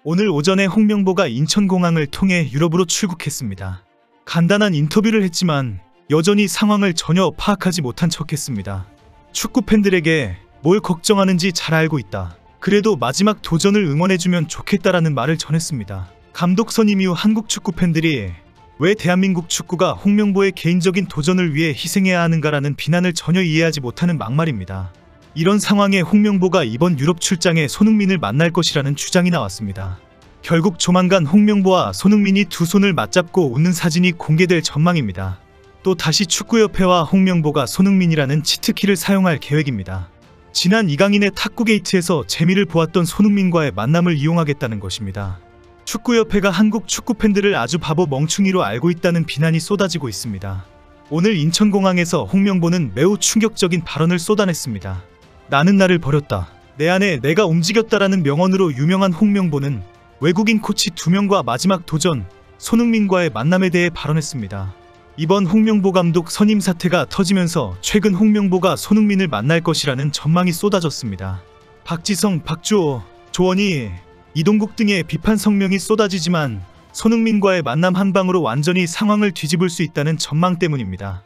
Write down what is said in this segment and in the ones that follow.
오늘 오전에 홍명보가 인천공항을 통해 유럽으로 출국했습니다. 간단한 인터뷰를 했지만 여전히 상황을 전혀 파악하지 못한 척했습니다. 축구 팬들에게 뭘 걱정하는지 잘 알고 있다. 그래도 마지막 도전을 응원해주면 좋겠다라는 말을 전했습니다. 감독 선임 이후 한국 축구 팬들이 왜 대한민국 축구가 홍명보의 개인적인 도전을 위해 희생해야 하는가라는 비난을 전혀 이해하지 못하는 막말입니다. 이런 상황에 홍명보가 이번 유럽 출장에 손흥민을 만날 것이라는 주장이 나왔습니다. 결국 조만간 홍명보와 손흥민이 두 손을 맞잡고 웃는 사진이 공개될 전망입니다. 또 다시 축구협회와 홍명보가 손흥민이라는 치트키를 사용할 계획입니다. 지난 이강인의 탁구게이트에서 재미를 보았던 손흥민과의 만남을 이용하겠다는 것입니다. 축구협회가 한국 축구팬들을 아주 바보 멍충이로 알고 있다는 비난이 쏟아지고 있습니다. 오늘 인천공항에서 홍명보는 매우 충격적인 발언을 쏟아냈습니다. 나는 나를 버렸다. 내 안에 내가 움직였다라는 명언으로 유명한 홍명보는 외국인 코치 2명과 마지막 도전, 손흥민과의 만남에 대해 발언했습니다. 이번 홍명보 감독 선임 사태가 터지면서 최근 홍명보가 손흥민을 만날 것이라는 전망이 쏟아졌습니다. 박지성, 박주호, 조원희, 이동국 등의 비판 성명이 쏟아지지만 손흥민과의 만남 한 방으로 완전히 상황을 뒤집을 수 있다는 전망 때문입니다.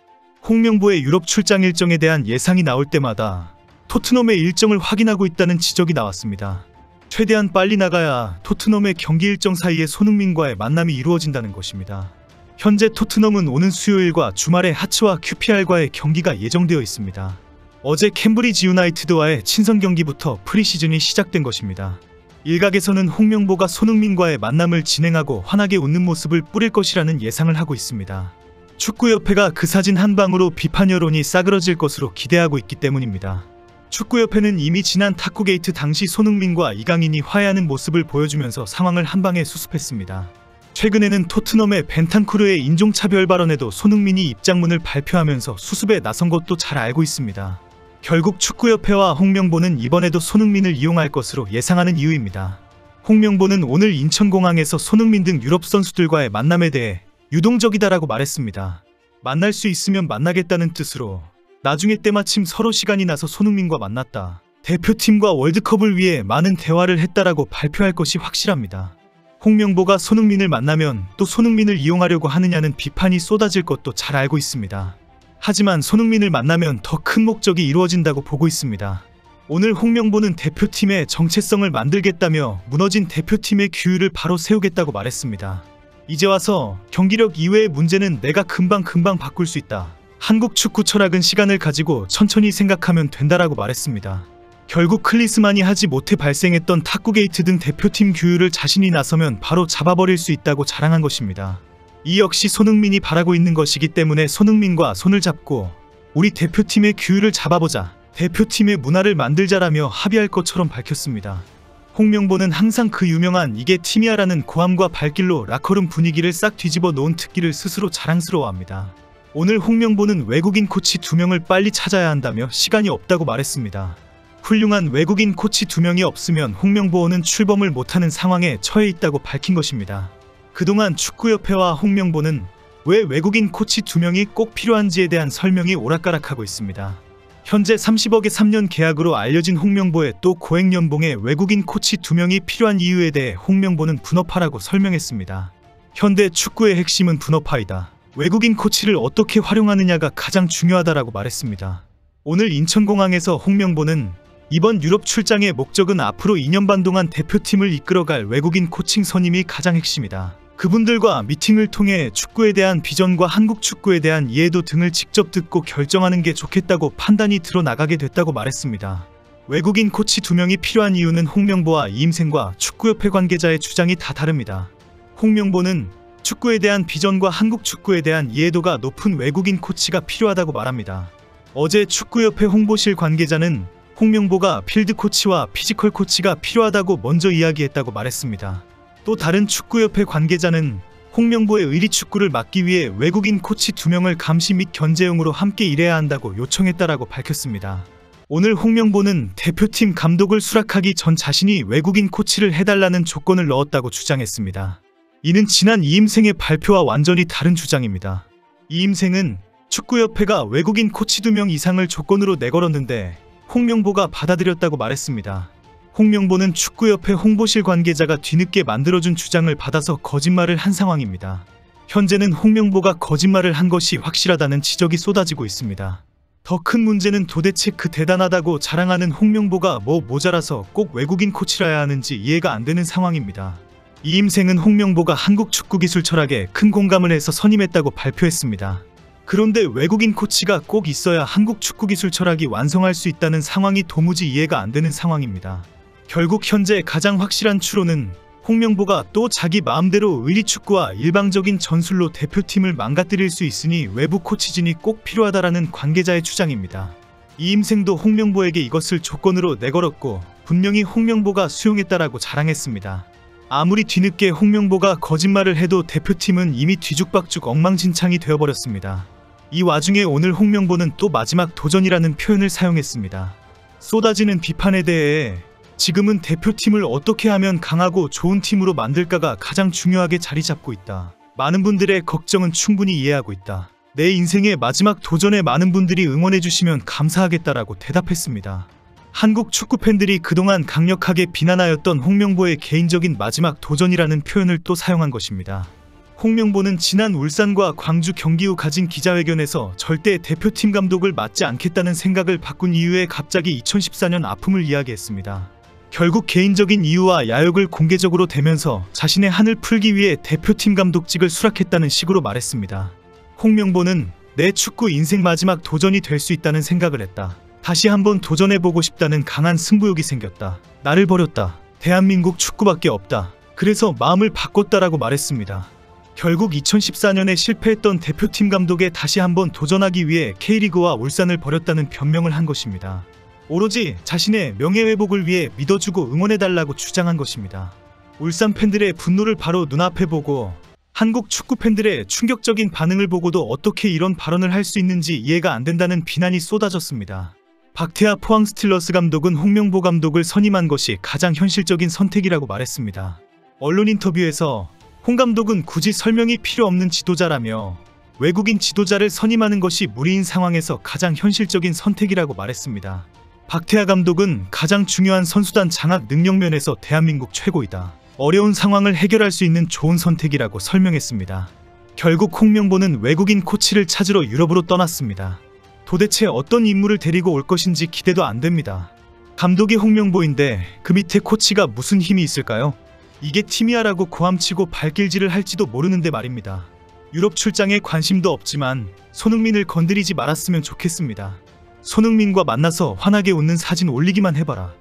홍명보의 유럽 출장 일정에 대한 예상이 나올 때마다 토트넘의 일정을 확인하고 있다는 지적이 나왔습니다. 최대한 빨리 나가야 토트넘의 경기 일정 사이에 손흥민과의 만남이 이루어진다는 것입니다. 현재 토트넘은 오는 수요일과 주말에 하츠와 QPR과의 경기가 예정되어 있습니다. 어제 캠브리지 유나이티드와의 친선 경기부터 프리시즌이 시작된 것입니다. 일각에서는 홍명보가 손흥민과의 만남을 진행하고 환하게 웃는 모습을 뿌릴 것이라는 예상을 하고 있습니다. 축구협회가 그 사진 한 방으로 비판 여론이 싸그러질 것으로 기대하고 있기 때문입니다. 축구협회는 이미 지난 탁구게이트 당시 손흥민과 이강인이 화해하는 모습을 보여주면서 상황을 한 방에 수습했습니다. 최근에는 토트넘의 벤탄쿠르의 인종차별 발언에도 손흥민이 입장문을 발표하면서 수습에 나선 것도 잘 알고 있습니다. 결국 축구협회와 홍명보는 이번에도 손흥민을 이용할 것으로 예상하는 이유입니다. 홍명보는 오늘 인천공항에서 손흥민 등 유럽 선수들과의 만남에 대해 유동적이다라고 말했습니다. 만날 수 있으면 만나겠다는 뜻으로 나중에 때마침 서로 시간이 나서 손흥민과 만났다. 대표팀과 월드컵을 위해 많은 대화를 했다라고 발표할 것이 확실합니다. 홍명보가 손흥민을 만나면 또 손흥민을 이용하려고 하느냐는 비판이 쏟아질 것도 잘 알고 있습니다. 하지만 손흥민을 만나면 더 큰 목적이 이루어진다고 보고 있습니다. 오늘 홍명보는 대표팀의 정체성을 만들겠다며 무너진 대표팀의 규율을 바로 세우겠다고 말했습니다. 이제 와서 경기력 이외의 문제는 내가 금방 바꿀 수 있다. 한국 축구 철학은 시간을 가지고 천천히 생각하면 된다라고 말했습니다. 결국 클리스만이 하지 못해 발생했던 탁구게이트 등 대표팀 규율을 자신이 나서면 바로 잡아버릴 수 있다고 자랑한 것입니다. 이 역시 손흥민이 바라고 있는 것이기 때문에 손흥민과 손을 잡고 우리 대표팀의 규율을 잡아보자, 대표팀의 문화를 만들자라며 합의할 것처럼 밝혔습니다. 홍명보는 항상 그 유명한 이게 팀이야라는 고함과 발길로 라커룸 분위기를 싹 뒤집어 놓은 특기를 스스로 자랑스러워합니다. 오늘 홍명보는 외국인 코치 2명을 빨리 찾아야 한다며 시간이 없다고 말했습니다. 훌륭한 외국인 코치 2명이 없으면 홍명보는 출범을 못하는 상황에 처해 있다고 밝힌 것입니다. 그동안 축구협회와 홍명보는 왜 외국인 코치 2명이 꼭 필요한지에 대한 설명이 오락가락하고 있습니다. 현재 30억의 3년 계약으로 알려진 홍명보의 또 고액 연봉에 외국인 코치 2명이 필요한 이유에 대해 홍명보는 분업화라고 설명했습니다. 현대 축구의 핵심은 분업화이다. 외국인 코치를 어떻게 활용하느냐가 가장 중요하다라고 말했습니다. 오늘 인천공항에서 홍명보는 이번 유럽 출장의 목적은 앞으로 2년 반 동안 대표팀을 이끌어갈 외국인 코칭 선임이 가장 핵심이다. 그분들과 미팅을 통해 축구에 대한 비전과 한국 축구에 대한 이해도 등을 직접 듣고 결정하는 게 좋겠다고 판단이 드러나가게 됐다고 말했습니다. 외국인 코치 2명이 필요한 이유는 홍명보와 이임생과 축구협회 관계자의 주장이 다 다릅니다. 홍명보는 축구에 대한 비전과 한국 축구에 대한 이해도가 높은 외국인 코치가 필요하다고 말합니다. 어제 축구협회 홍보실 관계자는 홍명보가 필드 코치와 피지컬 코치가 필요하다고 먼저 이야기했다고 말했습니다. 또 다른 축구협회 관계자는 홍명보의 의리 축구를 막기 위해 외국인 코치 2명을 감시 및 견제용으로 함께 일해야 한다고 요청했다라고 밝혔습니다. 오늘 홍명보는 대표팀 감독을 수락하기 전 자신이 외국인 코치를 해달라는 조건을 넣었다고 주장했습니다. 이는 지난 이임생의 발표와 완전히 다른 주장입니다. 이임생은 축구협회가 외국인 코치 2명 이상을 조건으로 내걸었는데 홍명보가 받아들였다고 말했습니다. 홍명보는 축구협회 홍보실 관계자가 뒤늦게 만들어준 주장을 받아서 거짓말을 한 상황입니다. 현재는 홍명보가 거짓말을 한 것이 확실하다는 지적이 쏟아지고 있습니다. 더 큰 문제는 도대체 그 대단하다고 자랑하는 홍명보가 뭐 모자라서 꼭 외국인 코치라야 하는지 이해가 안 되는 상황입니다. 이임생은 홍명보가 한국 축구 기술 철학에 큰 공감을 해서 선임했다고 발표했습니다. 그런데 외국인 코치가 꼭 있어야 한국 축구 기술 철학이 완성할 수 있다는 상황이 도무지 이해가 안 되는 상황입니다. 결국 현재 가장 확실한 추론은 홍명보가 또 자기 마음대로 의리축구와 일방적인 전술로 대표팀을 망가뜨릴 수 있으니 외부 코치진이 꼭 필요하다라는 관계자의 주장입니다. 이임생도 홍명보에게 이것을 조건으로 내걸었고 분명히 홍명보가 수용했다라고 자랑했습니다. 아무리 뒤늦게 홍명보가 거짓말을 해도 대표팀은 이미 뒤죽박죽 엉망진창이 되어버렸습니다. 이 와중에 오늘 홍명보는 또 마지막 도전이라는 표현을 사용했습니다. 쏟아지는 비판에 대해 지금은 대표팀을 어떻게 하면 강하고 좋은 팀으로 만들까가 가장 중요하게 자리 잡고 있다. 많은 분들의 걱정은 충분히 이해하고 있다. 내 인생의 마지막 도전에 많은 분들이 응원해주시면 감사하겠다라고 대답했습니다. 한국 축구 팬들이 그동안 강력하게 비난하였던 홍명보의 개인적인 마지막 도전이라는 표현을 또 사용한 것입니다. 홍명보는 지난 울산과 광주 경기 후 가진 기자회견에서 절대 대표팀 감독을 맡지 않겠다는 생각을 바꾼 이후에 갑자기 2014년 아픔을 이야기했습니다. 결국 개인적인 이유와 야욕을 공개적으로 대면서 자신의 한을 풀기 위해 대표팀 감독직을 수락했다는 식으로 말했습니다. 홍명보는 내 축구 인생 마지막 도전이 될 수 있다는 생각을 했다. 다시 한번 도전해보고 싶다는 강한 승부욕이 생겼다. 나를 버렸다. 대한민국 축구밖에 없다. 그래서 마음을 바꿨다라고 말했습니다. 결국 2014년에 실패했던 대표팀 감독에 다시 한번 도전하기 위해 K리그와 울산을 버렸다는 변명을 한 것입니다. 오로지 자신의 명예회복을 위해 믿어주고 응원해달라고 주장한 것입니다. 울산 팬들의 분노를 바로 눈앞에 보고 한국 축구 팬들의 충격적인 반응을 보고도 어떻게 이런 발언을 할 수 있는지 이해가 안 된다는 비난이 쏟아졌습니다. 박태하 포항 스틸러스 감독은 홍명보 감독을 선임한 것이 가장 현실적인 선택이라고 말했습니다. 언론 인터뷰에서 홍 감독은 굳이 설명이 필요 없는 지도자라며 외국인 지도자를 선임하는 것이 무리인 상황에서 가장 현실적인 선택이라고 말했습니다. 박태하 감독은 가장 중요한 선수단 장악 능력 면에서 대한민국 최고이다. 어려운 상황을 해결할 수 있는 좋은 선택이라고 설명했습니다. 결국 홍명보는 외국인 코치를 찾으러 유럽으로 떠났습니다. 도대체 어떤 인물을 데리고 올 것인지 기대도 안 됩니다. 감독이 홍명보인데 그 밑에 코치가 무슨 힘이 있을까요? 이게 팀이야라고 고함치고 발길질을 할지도 모르는데 말입니다. 유럽 출장에 관심도 없지만 손흥민을 건드리지 말았으면 좋겠습니다. 손흥민과 만나서 환하게 웃는 사진 올리기만 해봐라.